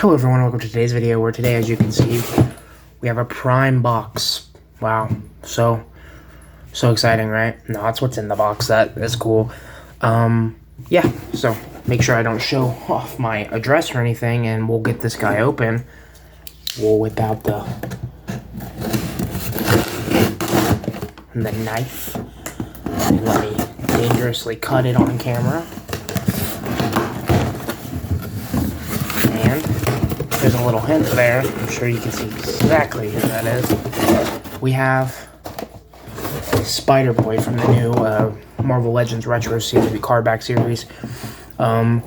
Hello everyone, welcome to today's video, where today, as you can see, we have a prime box. Wow, so exciting, right? No, that's what's in the box. That is cool. Yeah, so make sure I don't show off my address or anything, and we'll get this guy open. We'll whip out the knife and let me dangerously cut it on camera. And there's a little hint there. I'm sure you can see exactly who that is. We have Spider-Boy from the new Marvel Legends Retro series, the cardback series. The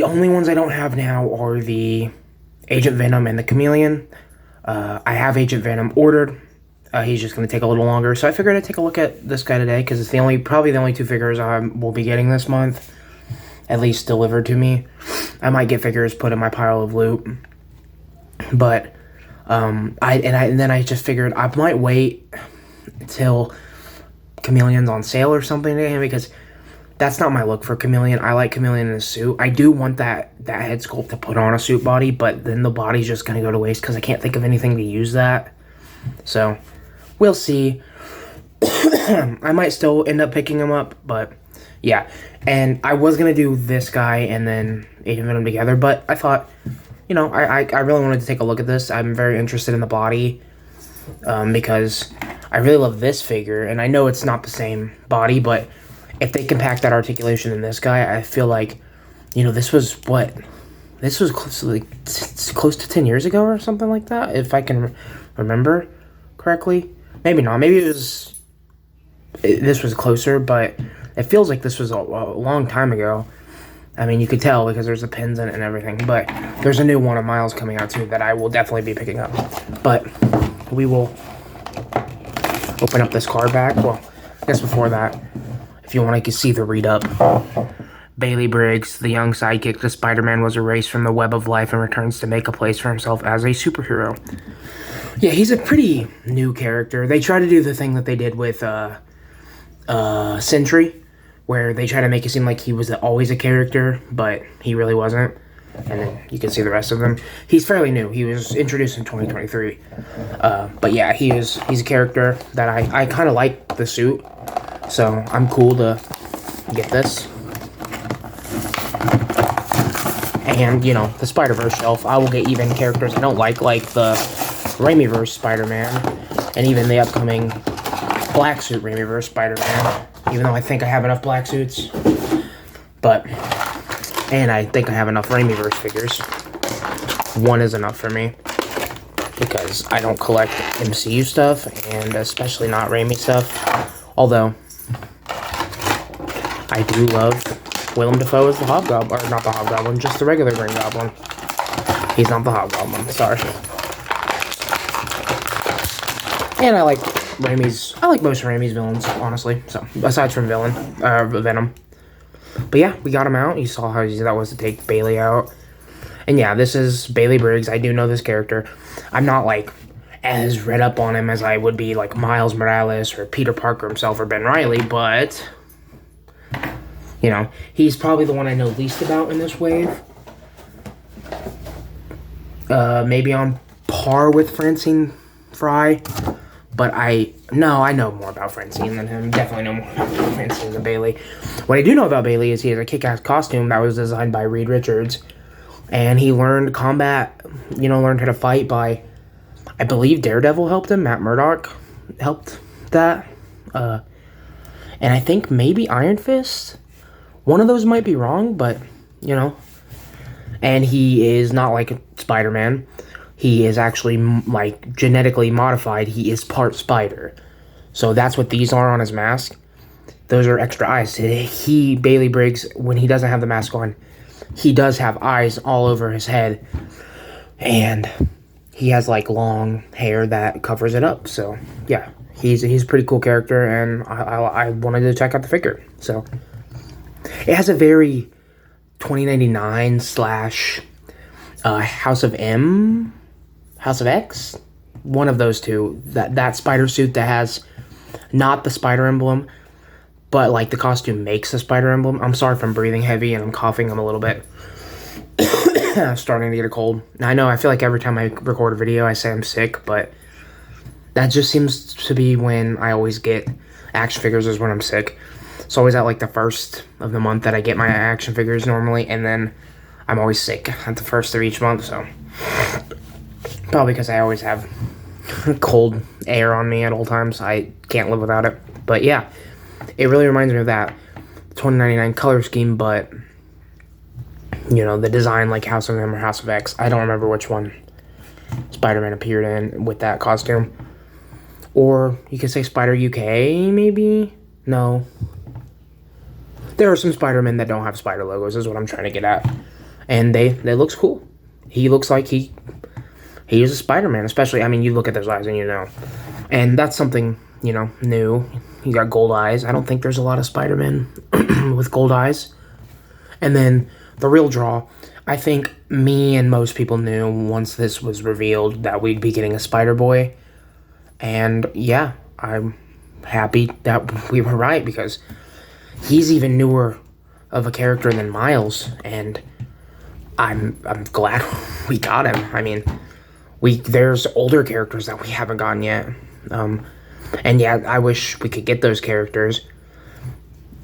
only ones I don't have now are the Agent Venom and the Chameleon. I have Agent Venom ordered. He's just going to take a little longer, so I figured I'd take a look at this guy today, because it's probably the only two figures I will be getting this month, at least delivered to me. I might get figures put in my pile of loot, but then I just figured I might wait until Chameleon's on sale or something again, because that's not my look for Chameleon. I like Chameleon in a suit. I do want that head sculpt to put on a suit body, but then the body's just gonna go to waste because I can't think of anything to use that. So we'll see. I might still end up picking him up, but yeah. And I was gonna do this guy and then Agent Venom together, but I thought, I really wanted to take a look at this. I'm very interested in the body, because I really love this figure, and I know it's not the same body, but if they can pack that articulation in this guy, I feel like, this was close to 10 years ago or something like that, if I can remember correctly. Maybe not. Maybe this was closer, but it feels like this was a long time ago. I mean, you could tell because there's the pins in it and everything, but there's a new one of Miles coming out too that I will definitely be picking up. But we will open up this card back. Well, I guess before that, if you want to see the read-up. Bailey Briggs, the young sidekick to Spider-Man, was erased from the web of life and returns to make a place for himself as a superhero. Yeah, he's a pretty new character. They try to do the thing that they did with Sentry, where they try to make it seem like he was always a character, but he really wasn't. And then you can see the rest of them. He's fairly new. He was introduced in 2023. But yeah, he's a character that I kind of like the suit, so I'm cool to get this. And, the Spider-Verse shelf, I will get even characters I don't like the Raimiverse Spider-Man, and even the upcoming Black Suit Raimiverse Spider-Man, even though I think I have enough black suits. And I think I have enough Raimiverse figures. One is enough for me, because I don't collect MCU stuff, and especially not Raimi stuff. Although, I do love Willem Dafoe as the Hobgoblin, or not the Hobgoblin, just the regular Green Goblin. He's not the Hobgoblin, sorry. And I like most of Raimi's villains, honestly. So, aside from Venom. But yeah, we got him out. You saw how easy that was to take Bailey out. And yeah, this is Bailey Briggs. I do know this character. I'm not, as read up on him as I would be, Miles Morales or Peter Parker himself or Ben Reilly, but, he's probably the one I know least about in this wave. Maybe on par with Francine Fry. But I know more about Francine than him. Definitely know more about Francine than Bailey. What I do know about Bailey is he has a kick-ass costume that was designed by Reed Richards. And he learned combat, learned how to fight by, I believe Daredevil helped him. Matt Murdock helped that. And I think maybe Iron Fist. One of those might be wrong, but, And he is not like a Spider-Man. He is actually, genetically modified. He is part spider. So that's what these are on his mask. Those are extra eyes. Bailey Briggs, when he doesn't have the mask on, he does have eyes all over his head. And he has, long hair that covers it up. So, yeah, he's a pretty cool character, and I wanted to check out the figure. So, it has a very 2099 / House of X, one of those two, that spider suit that has not the spider emblem, but the costume makes a spider emblem. I'm sorry if I'm breathing heavy and I'm coughing. I'm a little bit starting to get a cold. I know, I feel like every time I record a video, I say I'm sick, but that just seems to be when I always get action figures is when I'm sick. It's always at like the first of the month that I get my action figures normally, and then I'm always sick at the first of each month, so probably because I always have cold air on me at all times. I can't live without it. But yeah, it really reminds me of that 2099 color scheme, but you know, the design like House of M or House of X. I don't remember which one Spider-Man appeared in with that costume. Or you could say Spider UK, maybe? No. There are some Spider-Men that don't have Spider logos, is what I'm trying to get at. And they looks cool. He looks like he is a Spider-Man, especially, I mean, you look at those eyes and you know. And that's something, you know, new. He got gold eyes. I don't think there's a lot of Spider-Men with gold eyes. And then the real draw, I think me and most people knew once this was revealed that we'd be getting a Spider-Boy. And yeah, I'm happy that we were right, because he's even newer of a character than Miles, and I'm glad we got him. I mean, there's older characters that we haven't gotten yet. And yeah, I wish we could get those characters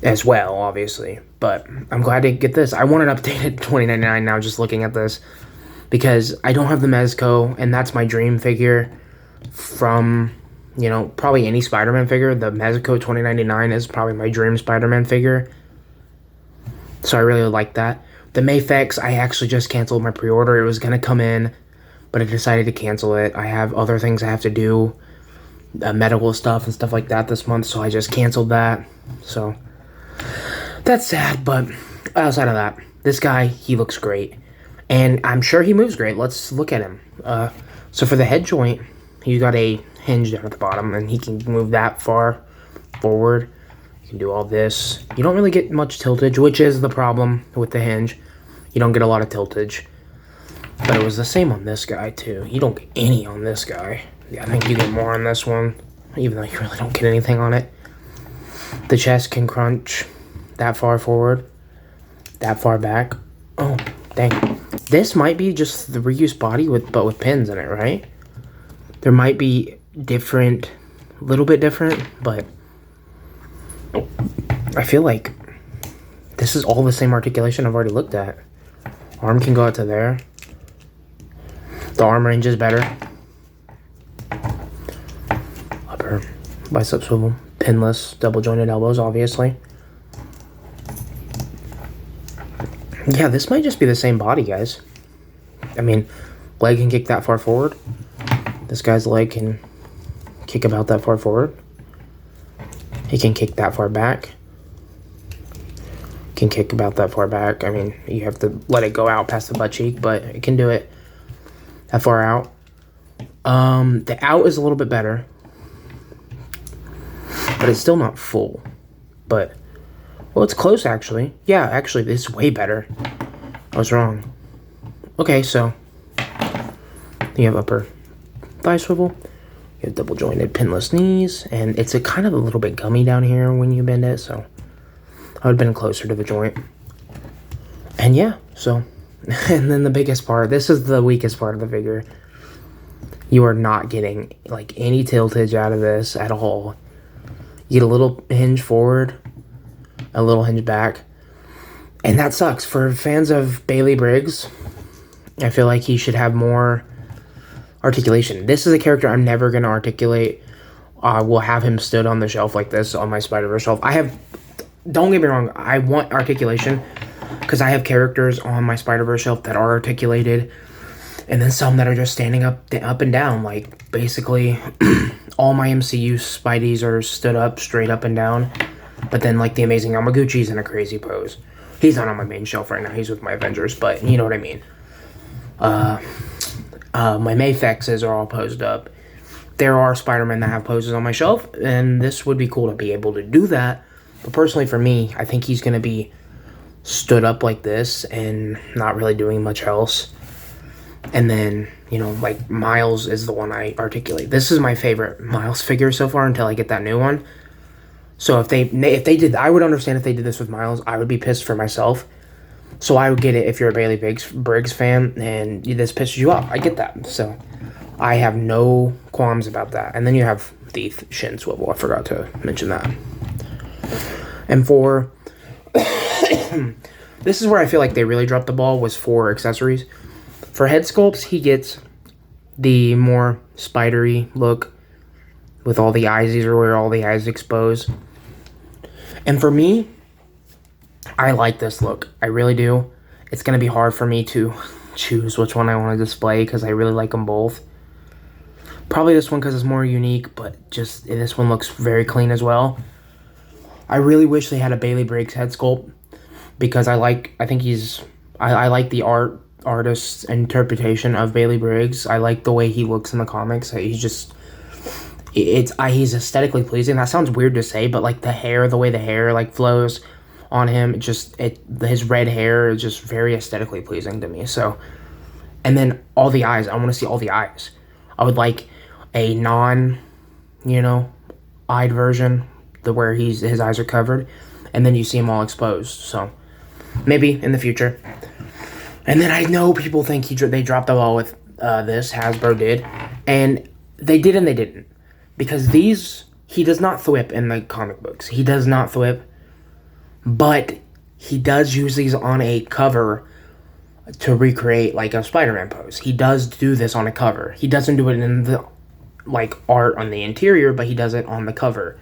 as well, obviously. But I'm glad to get this. I want an updated 2099 now, just looking at this, because I don't have the Mezco, and that's my dream figure from, you know, probably any Spider-Man figure. The Mezco 2099 is probably my dream Spider-Man figure. So I really like that. The Mafex, I actually just canceled my pre-order. It was going to come in, but I decided to cancel it. I have other things I have to do, medical stuff and stuff like that this month, so I just canceled that. So that's sad, but outside of that, this guy, he looks great. And I'm sure he moves great. Let's look at him. So for the head joint, you got a hinge down at the bottom, and he can move that far forward. You can do all this. You don't really get much tiltage, which is the problem with the hinge. You don't get a lot of tiltage. But it was the same on this guy, too. You don't get any on this guy. Yeah, I think you get more on this one, even though you really don't get anything on it. The chest can crunch that far forward, that far back. Oh, dang. This might be just the reused body, but with pins in it, right? There might be different, a little bit different, but I feel like this is all the same articulation I've already looked at. Arm can go out to there. The arm range is better. Upper bicep swivel. Pinless, double jointed elbows, obviously. Yeah, this might just be the same body, guys. I mean, leg can kick that far forward. This guy's leg can kick about that far forward. He can kick that far back. Can kick about that far back. I mean, you have to let it go out past the butt cheek, but it can do it that far out. The out is a little bit better, but it's still not full. But, well, it's close, actually. Yeah, actually, this is way better. I was wrong. Okay, so you have upper thigh swivel. You have double jointed pinless knees, and it's a kind of a little bit gummy down here when you bend it, so I would have been closer to the joint. And yeah, so, and then the biggest part, this is the weakest part of the figure. You are not getting, like, any tiltage out of this at all. You get a little hinge forward, a little hinge back, and that sucks. For fans of Bailey Briggs, I feel like he should have more articulation. This is a character I'm never going to articulate. We'll have him stood on the shelf like this on my Spider-Verse shelf. Don't get me wrong, I want articulation, because I have characters on my Spider-Verse shelf that are articulated, and then some that are just standing up and down. Like, basically, all my MCU Spideys are stood up, straight up and down, but then, like, the Amazing Yamaguchi's in a crazy pose. He's not on my main shelf right now, he's with my Avengers, but you know what I mean. My Mafexes are all posed up. There are Spider-Men that have poses on my shelf, and this would be cool to be able to do that. But personally, for me, I think he's going to be stood up like this and not really doing much else. And then, you know, like, Miles is the one I articulate. This is my favorite Miles figure so far until I get that new one. So if they did, I would understand if they did this with Miles. I would be pissed for myself. So I would get it if you're a Bailey Briggs fan and this pisses you off. I get that. So I have no qualms about that. And then you have the shin swivel. I forgot to mention that. And for this is where I feel like they really dropped the ball, was for accessories. For head sculpts, he gets the more spidery look with all the eyes. These are where all the eyes expose. And for me, I like this look. I really do. It's going to be hard for me to choose which one I want to display because I really like them both. Probably this one because it's more unique, but just this one looks very clean as well. I really wish they had a Bailey Briggs head sculpt because I like the artist's interpretation of Bailey Briggs. I like the way he looks in the comics. He's aesthetically pleasing. That sounds weird to say, but like the way the hair like flows on him, his red hair is just very aesthetically pleasing to me. So, and then all the eyes. I want to see all the eyes. I would like a eyed version, where his eyes are covered, and then you see him all exposed. So maybe in the future. And then I know people think they dropped the ball with this. Hasbro did, and they did and they didn't, because he does not thwip in the comic books. He does not thwip, but he does use these on a cover to recreate like a Spider-Man pose. He does do this on a cover. He doesn't do it in the like art on the interior, but he does it on the cover.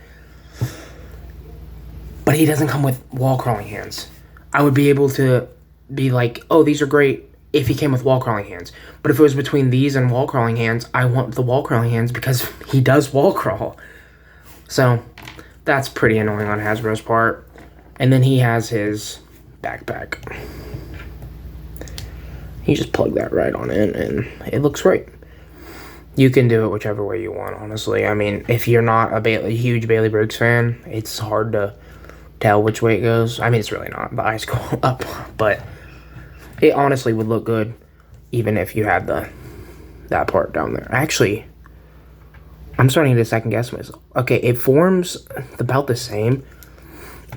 But he doesn't come with wall crawling hands. I would be able to be like, oh, these are great if he came with wall crawling hands. But if it was between these and wall crawling hands, I want the wall crawling hands because he does wall crawl. So that's pretty annoying on Hasbro's part. And then he has his backpack. You just plug that right on in and it looks great. You can do it whichever way you want, honestly. I mean, if you're not a huge Bailey Briggs fan, it's hard to tell which way it goes. I mean, it's really not. The eyes go up, but it honestly would look good even if you had that part down there. Actually, I'm starting to second guess myself. Okay, it forms about the same.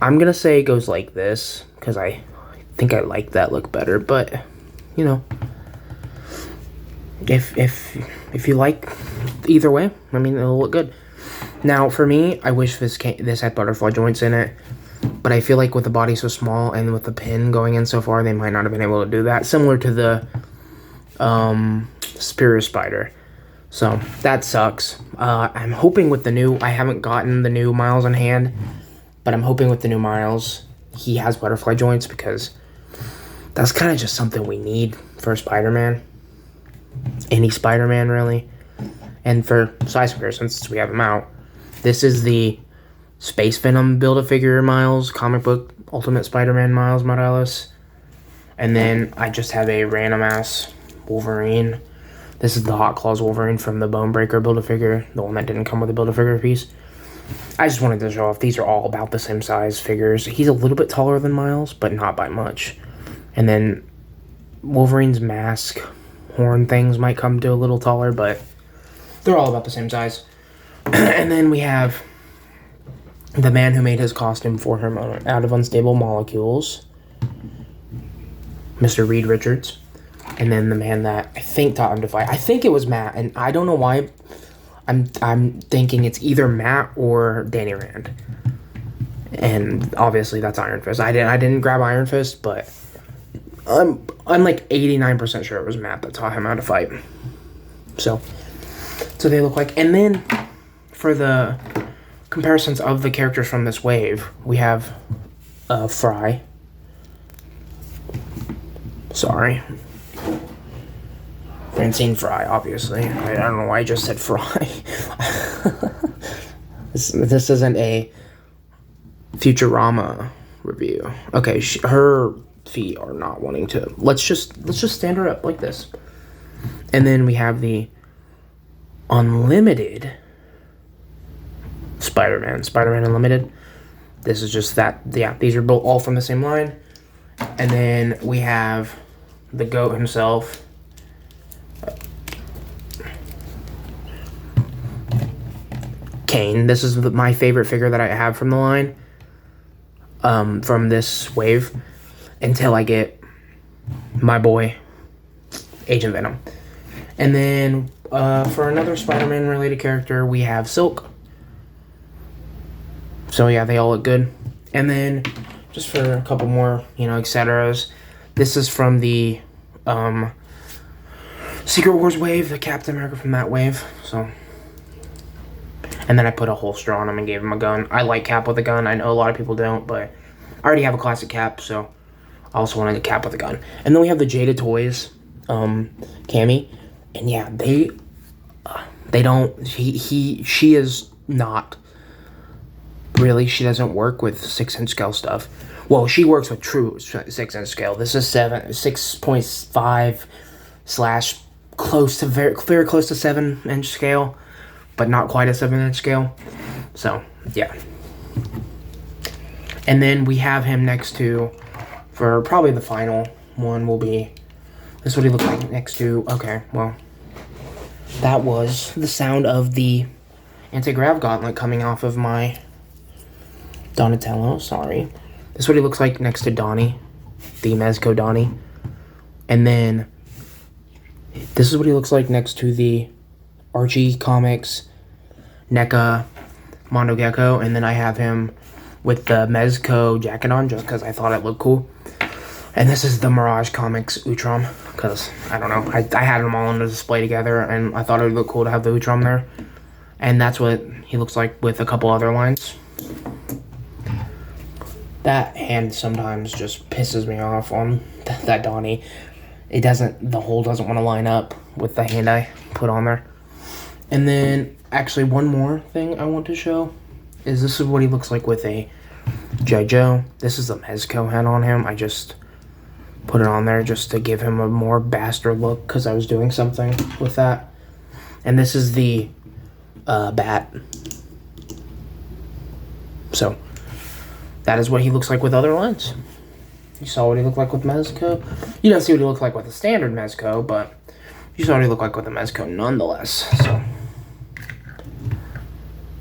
I'm gonna say it goes like this because I think I like that look better. But if you like either way, I mean, it'll look good. Now, for me, I wish this had butterfly joints in it. But I feel like with the body so small and with the pin going in so far, they might not have been able to do that. Similar to the Spirit Spider. So that sucks. I'm hoping with the new... I haven't gotten the new Miles in hand. But I'm hoping with the new Miles, he has butterfly joints. Because that's kind of just something we need for Spider-Man. Any Spider-Man, really. And for size comparison, since we have him out, this is the Space Venom Build-A-Figure Miles, comic book Ultimate Spider-Man Miles Morales. And then I just have a random-ass Wolverine. This is the Hot Claws Wolverine from the Bone Breaker Build-A-Figure, the one that didn't come with a Build-A-Figure piece. I just wanted to show off. These are all about the same size figures. He's a little bit taller than Miles, but not by much. And then Wolverine's mask, horn things might come to a little taller, but they're all about the same size. And then we have the man who made his costume for him out of Unstable Molecules, Mr. Reed Richards. And then the man that I think taught him to fight. I think it was Matt, and I don't know why. I'm thinking it's either Matt or Danny Rand. And obviously that's Iron Fist. I didn't grab Iron Fist, but I'm like 89% sure it was Matt that taught him how to fight. So they look like. And then for the comparisons of the characters from this wave, we have Fry. Sorry. Francine Fry, obviously. I don't know why I just said Fry. This isn't a Futurama review. Okay, her feet are not wanting to. Let's just stand her up like this. And then we have the Unlimited Spider-Man Unlimited. This is just that. Yeah, these are both all from the same line. And then we have the GOAT himself, Kane. This is my favorite figure that I have from the line, from this wave, until I get my boy, Agent Venom. And then for another Spider-Man related character, we have Silk. So yeah, they all look good. And then just for a couple more, etceteras, this is from the Secret Wars wave, the Captain America from that wave. So, and then I put a holster on him and gave him a gun. I like Cap with a gun. I know a lot of people don't, but I already have a classic Cap, so I also wanted a Cap with a gun. And then we have the Jada Toys Cammy, and yeah, they don't. She is not really. She doesn't work with 6-inch scale stuff. Well, she works with true 6-inch scale. This is 6.5 / close to very close to 7-inch scale, but not quite a 7-inch scale. So yeah. And then we have him next to, for probably the final one will be, this is what he looked like next to, okay, well, that was the sound of the anti-grav gauntlet coming off of my Donatello, sorry. This is what he looks like next to Donnie, the Mezco Donnie. And then this is what he looks like next to the Archie Comics NECA Mondo Gecko. And then I have him with the Mezco jacket on just because I thought it looked cool. And this is the Mirage Comics Utrom because, I don't know, I had them all on the display together and I thought it would look cool to have the Utrom there. And that's what he looks like with a couple other lines. That hand sometimes just pisses me off on that Donnie. The hole doesn't want to line up with the hand I put on there. And then, actually, one more thing I want to show is this is what he looks like with a G.I. Joe. This is the Mezco head on him. I just put it on there just to give him a more bastard look because I was doing something with that. And this is the bat. So, that is what he looks like with other lines. You saw what he looked like with Mezco. You didn't see what he looked like with the standard Mezco, but you saw what he looked like with the Mezco nonetheless.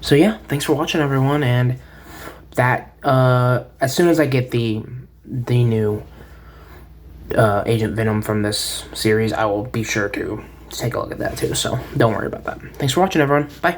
So yeah, thanks for watching, everyone. And that as soon as I get the new Agent Venom from this series, I will be sure to take a look at that too. So don't worry about that. Thanks for watching, everyone. Bye.